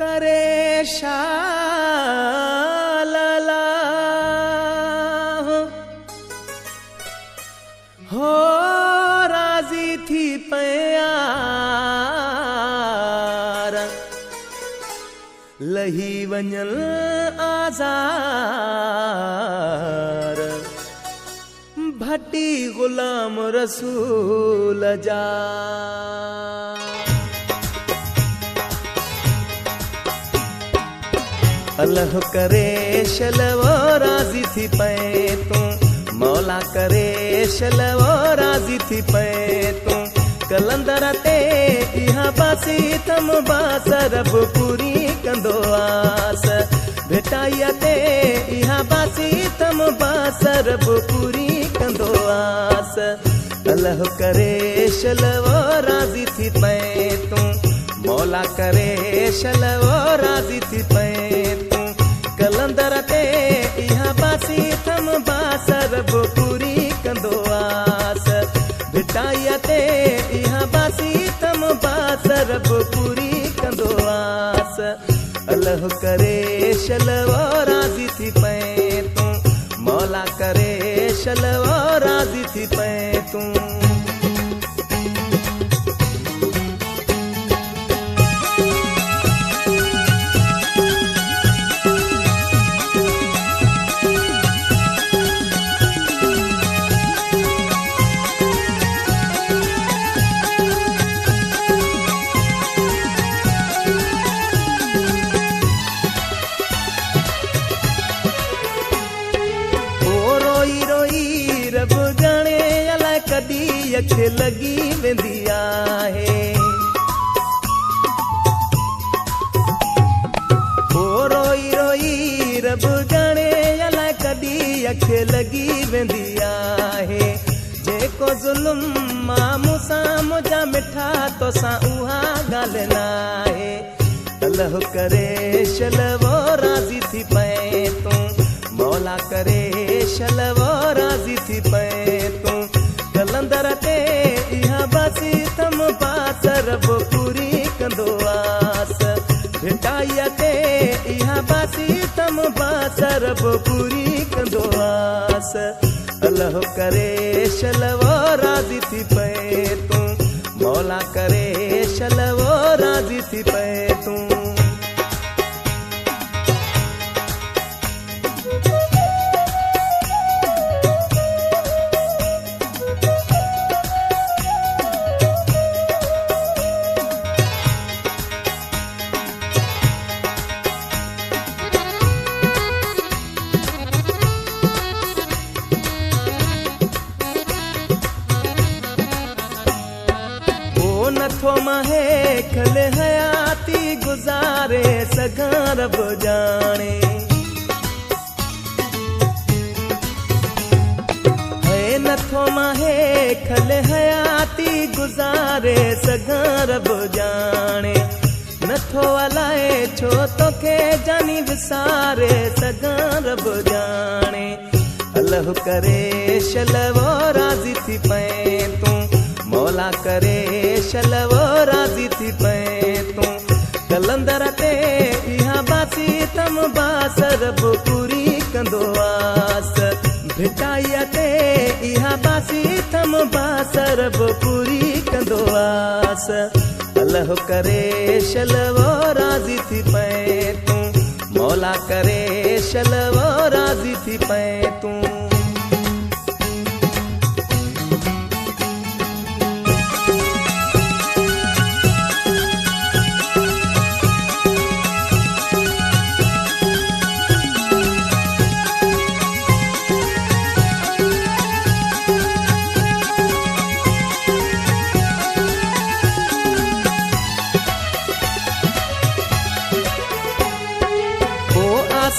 करे शालला हो राजी थी प्यार लही वञल आज़ार भटी गुलाम रसूल जा अल्लाह करे शलवो राजी थी पे तू मौला करे शलवो राजी थी पे तू कलंदर ते इहा बासी तम बासरब पूरी कंदो आस भेटाइया ते इहा बासी तम बासरब पूरी कंदो आस अल्लाह करे शलवो राजी थी पे तू मौला करे शलवो राजी थी पे तू कलंदर ते इहा बासी तम बासरब पूरी कंदो आस भेटाइया ते इहा बासी तम बासरब पूरी कंदो आस अल्लाह करे शलवो राजी थी पे तू मौला करे शलवो राजी थी पे तू कदी अख लगी वेंदी आहे ओ रोई रोई रब जाने अलाए कदी अख लगी वेंदी आहे जेको ज़ुल्म मां मूंसां मुंहिंजा मिठा तोसां उहा ॻाल्हि न आहे अल्लाह करे शलवो राज़ी थी पे तू मौला करे शलवो राज़ी थी पे तू कलंदर ते इहा बासी तम बासरब पूरी कंदो आस भेटाइया ते इहा बासी तम बासरब पूरी कंदो आस अल्लाह करे शलवो राज़ी थी पे तू मौला करे शलवो राज़ी थी पे तू नथो माहे खले हयाती गुजारे सघां रब जाने है नथो माहे खले हयाती गुजारे सघां रब जाने नथो अलाए छो तोखे जानी विसारे सघां रब जाने अल्लाह करे शलवो राज़ी थी पे तू मौला करे शलवो राज़ी थी पे तू कलंदर ते इहा बासी तम बासरब पूरी कंदो आस भेटाइया ते इहा बासी तम बासरब पूरी कंदो आस अल्लाह करे शलवो राज़ी थी पे तू मौला करे शलवो राज़ी थी पे तू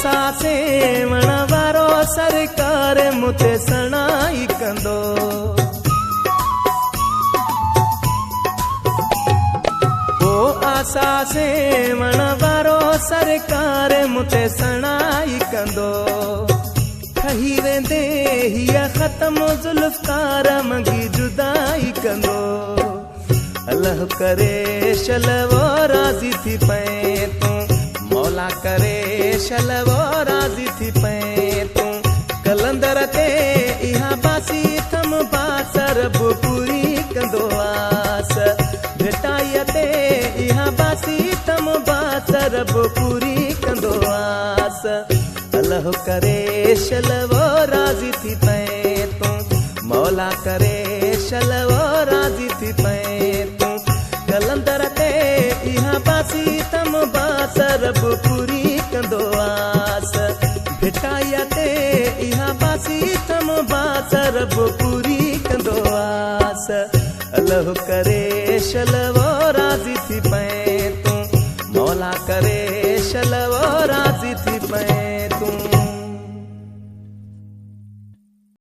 सासे वण वारो सरकार मुते सणाई कंदो ओ आसा से वण वारो सरकार मुते सणाई कंदो ठही वेंदे हीअ ख़त्म ज़ुल्फ़कार मंगी जुदाई कंदो अल्लाह करे शलवो राज़ी थी पे तू मौला करे शलवो राज़ी थी पए तूं कलंदर ते इहा बासी थम बासर बि पूरी कंदो आस भेटाईअ ते इहा बासी थम बासर बि पूरी कंदो आस अल्लाह करे शलवो राज़ी थी पए तूं मौला करे शलवो राज़ी थी पए तूं कलंदर ते इहा बासी थम बासर बि पूरी कंदो आस भेटाईअ ते इहा बासी थम बासर बि पूरी कंदो आस अल्लाह करे शलवो राज़ी थी पए तूं मौला करे शलवो